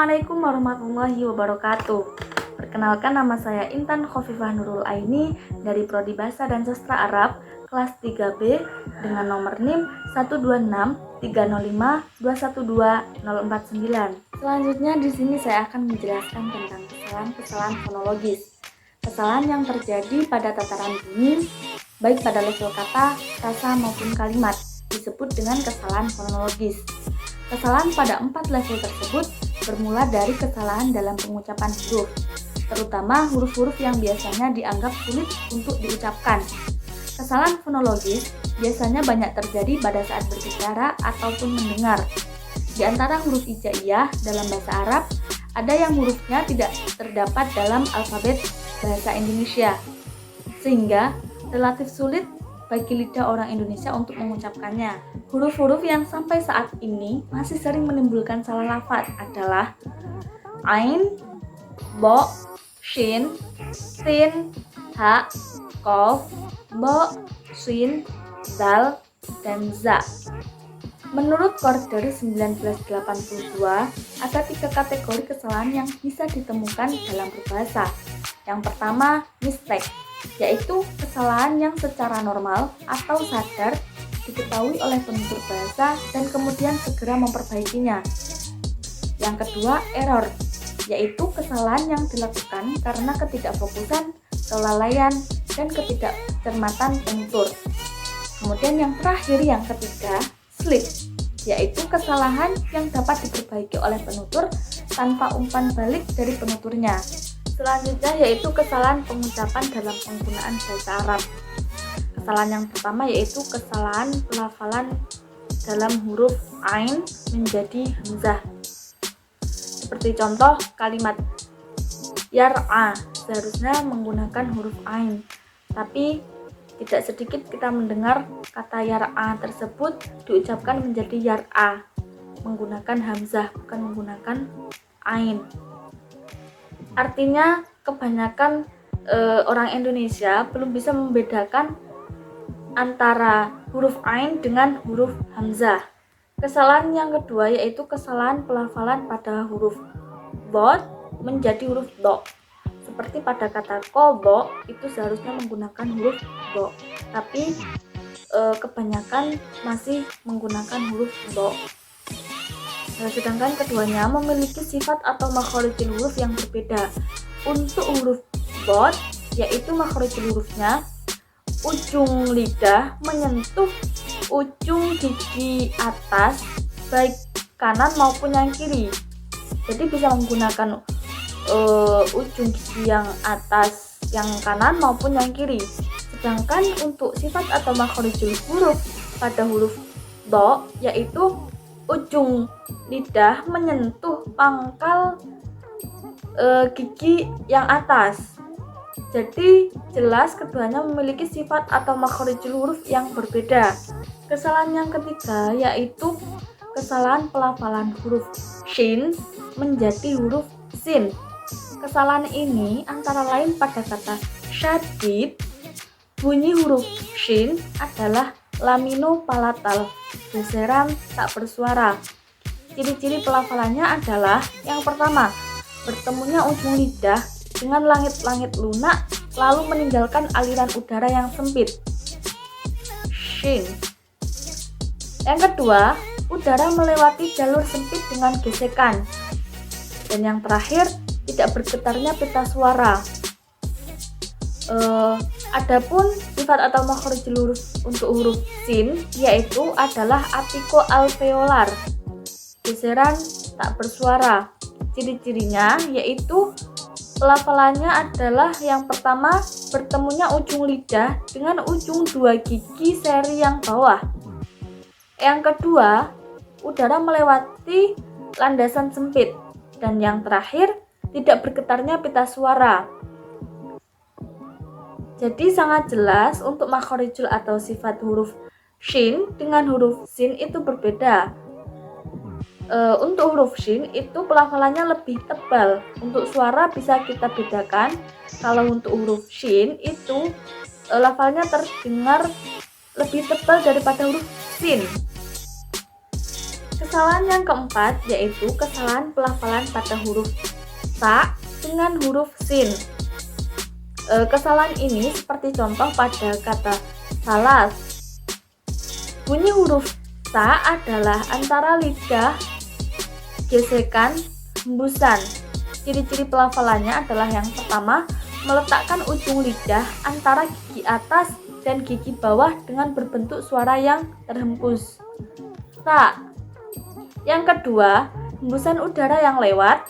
Assalamualaikum warahmatullahi wabarakatuh. Perkenalkan, nama saya Intan Khofifah Nurul Aini dari Prodi Bahasa dan Sastra Arab kelas 3B dengan nomor NIM 12630521249. Selanjutnya di sini saya akan menjelaskan tentang kesalahan-kesalahan fonologis. Kesalahan yang terjadi pada tataran bunyi baik pada level kata, frasa maupun kalimat disebut dengan kesalahan fonologis. Kesalahan pada 4 level tersebut bermula dari kesalahan dalam pengucapan huruf, terutama huruf-huruf yang biasanya dianggap sulit untuk diucapkan. Kesalahan fonologis biasanya banyak terjadi pada saat berbicara ataupun mendengar. Di antara huruf hijaiyah dalam bahasa Arab, ada yang hurufnya tidak terdapat dalam alfabet bahasa Indonesia, sehingga relatif sulit bagi lidah orang Indonesia untuk mengucapkannya. Huruf-huruf yang sampai saat ini masih sering menimbulkan salah lafaz adalah ain, bo, shin, sin, ha, kof, bo, sin, dal, dan za. Menurut Korder 1982, ada 3 kategori kesalahan yang bisa ditemukan dalam berbahasa. Yang pertama, mistake, yaitu kesalahan yang secara normal atau sadar diketahui oleh penutur bahasa dan kemudian segera memperbaikinya. Yang kedua, error, yaitu kesalahan yang dilakukan karena ketidakfokusan, kelalaian, dan ketidakcermatan penutur. Kemudian yang terakhir, yang ketiga, slip, yaitu kesalahan yang dapat diperbaiki oleh penutur tanpa umpan balik dari penuturnya. Selanjutnya yaitu kesalahan pengucapan dalam penggunaan bahasa Arab. Kesalahan yang pertama yaitu kesalahan pelafalan dalam huruf ain menjadi hamzah. Seperti contoh kalimat yar'a, seharusnya menggunakan huruf ain, tapi tidak sedikit kita mendengar kata yar'a tersebut diucapkan menjadi yar'a, menggunakan hamzah bukan menggunakan ain. Artinya kebanyakan orang Indonesia belum bisa membedakan antara huruf ain dengan huruf hamzah. Kesalahan yang kedua yaitu kesalahan pelafalan pada huruf dot menjadi huruf do. Seperti pada kata kobo itu seharusnya menggunakan huruf do, tapi kebanyakan masih menggunakan huruf do. Sedangkan keduanya memiliki sifat atau makhorijul huruf yang berbeda. Untuk huruf dot, yaitu makhorijul hurufnya ujung lidah menyentuh ujung gigi atas baik kanan maupun yang kiri. Jadi bisa menggunakan ujung gigi yang atas yang kanan maupun yang kiri. Sedangkan untuk sifat atau makhorijul huruf pada huruf do, yaitu ujung lidah menyentuh pangkal gigi yang atas. Jadi jelas keduanya memiliki sifat atau makhorijul huruf yang berbeda. Kesalahan yang ketiga yaitu kesalahan pelafalan huruf shin menjadi huruf sin. Kesalahan ini antara lain pada kata syadid, bunyi huruf shin adalah laminopalatal, geseran tak bersuara. Ciri-ciri pelafalannya adalah yang pertama, bertemunya ujung lidah dengan langit-langit lunak lalu meninggalkan aliran udara yang sempit. Shin. Yang kedua, udara melewati jalur sempit dengan gesekan. Dan yang terakhir, tidak bergetarnya pita suara. Adapun sifat atau makhorijul huruf untuk huruf sin yaitu adalah atiko-alveolar, geseran tak bersuara. Ciri-cirinya yaitu pelafalannya adalah yang pertama, bertemunya ujung lidah dengan ujung 2 gigi seri yang bawah. Yang kedua, udara melewati landasan sempit. Dan yang terakhir, tidak bergetarnya pita suara. Jadi sangat jelas untuk makhorijul atau sifat huruf shin dengan huruf sin itu berbeda. Untuk huruf shin itu pelafalannya lebih tebal. Untuk suara bisa kita bedakan. Kalau untuk huruf shin itu lafalnya terdengar lebih tebal daripada huruf sin. Kesalahan yang keempat yaitu kesalahan pelafalan pada huruf ta dengan huruf sin. Kesalahan ini seperti contoh pada kata salas. Bunyi huruf ta adalah antara lidah, gesekan, hembusan. Ciri-ciri pelafalannya adalah yang pertama, meletakkan ujung lidah antara gigi atas dan gigi bawah dengan berbentuk suara yang terhembus. Ta. Yang kedua, hembusan udara yang lewat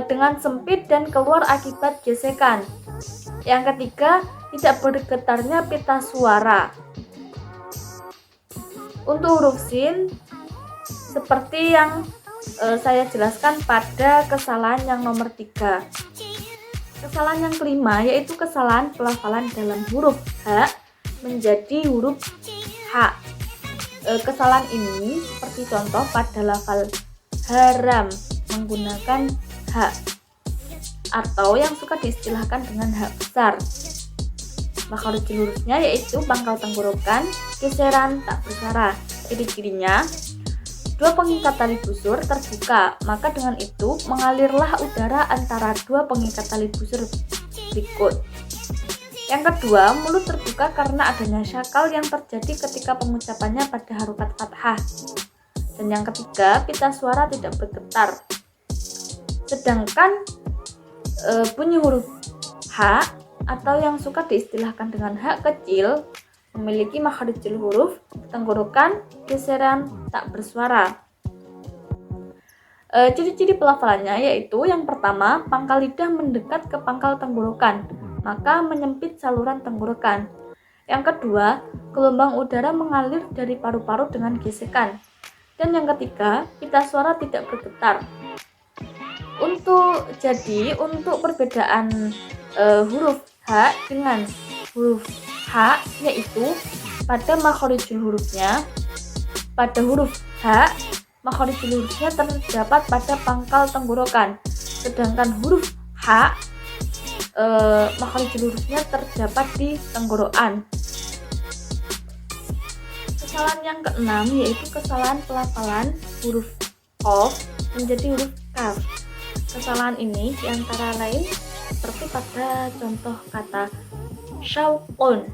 dengan sempit dan keluar akibat gesekan. Yang ketiga, tidak bergetarnya pita suara. Untuk huruf sin, seperti yang saya jelaskan pada kesalahan yang nomor 3. Kesalahan yang kelima yaitu kesalahan pelafalan dalam huruf H menjadi huruf H. Kesalahan ini seperti contoh pada lafal haram menggunakan H atau yang suka diistilahkan dengan H besar. Makhraj hurufnya yaitu pangkal tenggorokan, geseran, tak bersuara. Ciri-cirinya, dua pengikat tali busur terbuka, maka dengan itu mengalirlah udara antara dua pengikat tali busur berikut. Yang kedua, mulut terbuka karena adanya syakal yang terjadi ketika pengucapannya pada harokat fathah. Dan yang ketiga, pita suara tidak bergetar. Sedangkan bunyi huruf H atau yang suka diistilahkan dengan H kecil memiliki makharijul huruf, tenggorokan, geseran, tak bersuara. Ciri-ciri pelafalannya yaitu yang pertama, pangkal lidah mendekat ke pangkal tenggorokan, maka menyempit saluran tenggorokan. Yang kedua, gelombang udara mengalir dari paru-paru dengan gesekan. Dan yang ketiga, pita suara tidak bergetar. Untuk perbedaan huruf H dengan huruf H yaitu pada makharijul hurufnya, pada huruf H makharijul hurufnya terdapat pada pangkal tenggorokan, sedangkan huruf H makharijul hurufnya terdapat di tenggorokan. Kesalahan yang keenam yaitu kesalahan pelafalan huruf qaf menjadi huruf kaf. Kesalahan ini diantara lain seperti pada contoh kata syauqun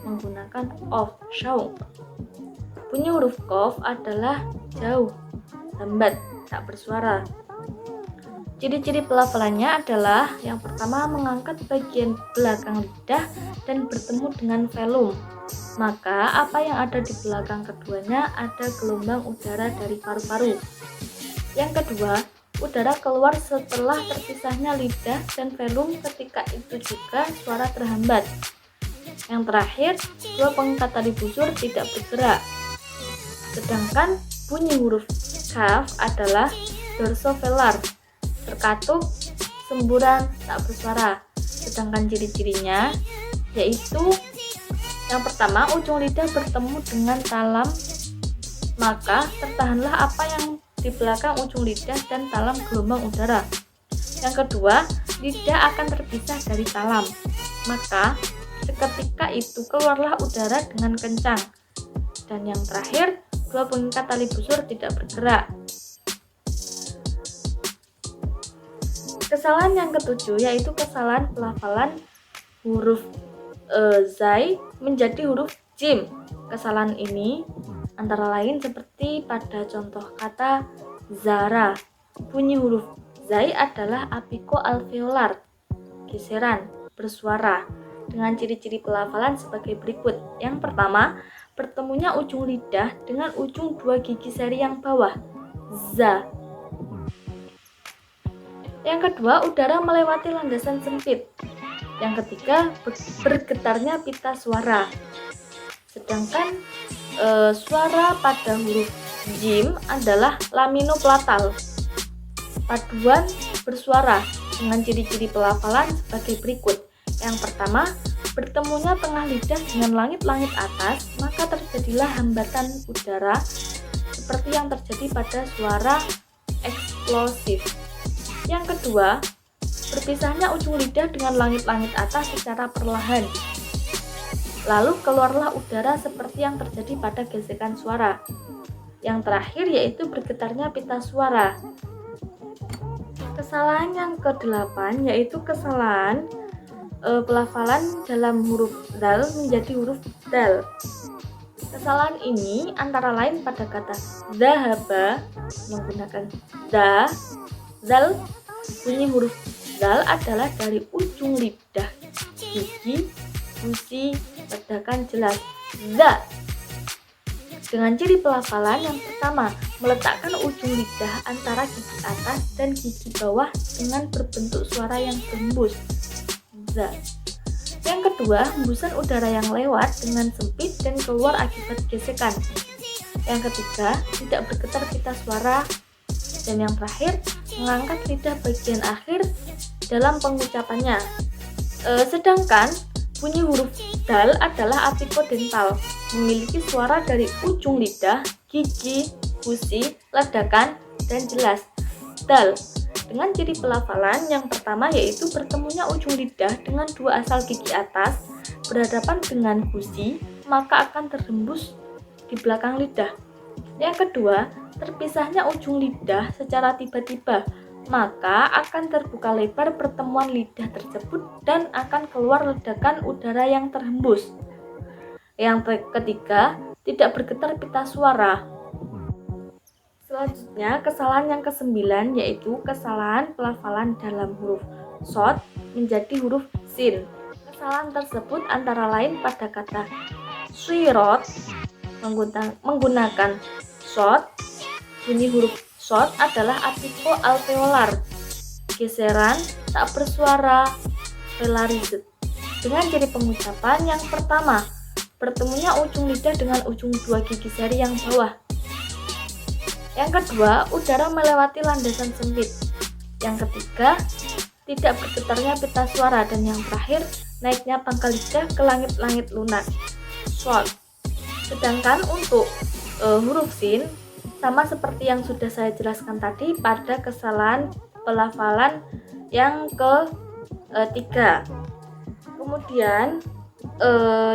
menggunakan qaf, syauq. Bunyi huruf qaf adalah jauh, lambat, tak bersuara. Ciri-ciri pelafalannya adalah yang pertama, mengangkat bagian belakang lidah dan bertemu dengan velum. Maka apa yang ada di belakang keduanya ada gelombang udara dari paru-paru. Yang kedua, udara keluar setelah terpisahnya lidah dan velum, ketika itu juga suara terhambat. Yang terakhir, dua pengikat tali busur tidak bergerak. Sedangkan bunyi huruf kaf adalah dorsovelar, terkatup, semburan, tak bersuara. Sedangkan ciri-cirinya yaitu yang pertama, ujung lidah bertemu dengan talam, maka tertahanlah apa yang di belakang ujung lidah dan talam gelombang udara. Yang kedua, lidah akan terpisah dari talam, maka seketika itu keluarlah udara dengan kencang. Dan yang terakhir, dua pengikat tali busur tidak bergerak. Kesalahan yang ketujuh yaitu kesalahan pelafalan huruf zai menjadi huruf jim. Kesalahan ini antara lain seperti pada contoh kata zara. Bunyi huruf zai adalah apiko-alveolar, geseran, bersuara, dengan ciri-ciri pelafalan sebagai berikut. Yang pertama, bertemunya ujung lidah dengan ujung dua gigi seri yang bawah, za. Yang kedua, udara melewati landasan sempit. Yang ketiga, bergetarnya pita suara. Sedangkan suara pada huruf jim adalah laminoplatal. Paduan bersuara dengan ciri-ciri pelafalan sebagai berikut. Yang pertama, bertemunya tengah lidah dengan langit-langit atas, maka terjadilah hambatan udara seperti yang terjadi pada suara eksplosif. Yang kedua, berpisahnya ujung lidah dengan langit-langit atas secara perlahan. Lalu keluarlah udara seperti yang terjadi pada gesekan suara. Yang terakhir yaitu bergetarnya pita suara. Kesalahan yang ke-8 yaitu kesalahan pelafalan dalam huruf dal menjadi huruf dal. Kesalahan ini antara lain pada kata dhahaba menggunakan da, dal. Bunyi huruf dal adalah dari ujung lidah, gigi, gusi, ledakan jelas, za. Dengan ciri pelafalan yang pertama, meletakkan ujung lidah antara gigi atas dan gigi bawah dengan berbentuk suara yang berhembus, za. Yang kedua, hembusan udara yang lewat dengan sempit dan keluar akibat gesekan. Yang ketiga, tidak bergetar pita suara. Dan yang terakhir, mengangkat lidah bagian akhir dalam pengucapannya. Sedangkan bunyi huruf dal adalah apicodental, memiliki suara dari ujung lidah, gigi, gusi, ledakan, dan jelas, dal. Dengan ciri pelafalan yang pertama yaitu bertemunya ujung lidah dengan dua asal gigi atas berhadapan dengan gusi, maka akan terhembus di belakang lidah. Yang kedua, terpisahnya ujung lidah secara tiba-tiba, maka akan terbuka lebar pertemuan lidah tersebut dan akan keluar ledakan udara yang terhembus. Yang ketiga, tidak bergetar pita suara. Selanjutnya, kesalahan yang ke-9 yaitu kesalahan pelafalan dalam huruf shod menjadi huruf sin. Kesalahan tersebut antara lain pada kata shirot menggunakan shod. Bunyi huruf shod adalah apico-alveolar, geseran, tak bersuara, velarized. Dengan ciri pengucapan yang pertama, bertemunya ujung lidah dengan ujung dua gigi jari yang bawah. Yang kedua, udara melewati landasan sempit. Yang ketiga, tidak bergetarnya pita suara. Dan yang terakhir, naiknya pangkal lidah ke langit-langit lunak, shod. Sedangkan untuk huruf sin, sama seperti yang sudah saya jelaskan tadi pada kesalahan pelafalan yang ke-3. Kemudian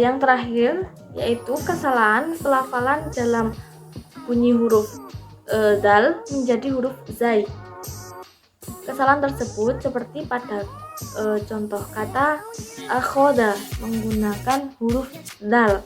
yang terakhir yaitu kesalahan pelafalan dalam bunyi huruf dal menjadi huruf zai. Kesalahan tersebut seperti pada contoh kata akhoda menggunakan huruf dal.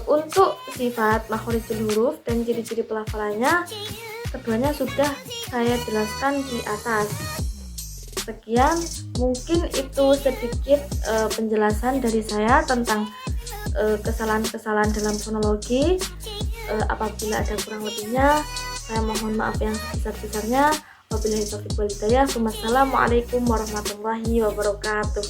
Untuk sifat makhorijul huruf dan ciri-ciri pelafalannya, keduanya sudah saya jelaskan di atas. Sekian, mungkin itu sedikit penjelasan dari saya tentang kesalahan-kesalahan dalam fonologi. Apabila ada kurang lebihnya, saya mohon maaf yang sebesar-besarnya. Wabillahi taufiq wal hidayah. Wassalamualaikum warahmatullahi wabarakatuh.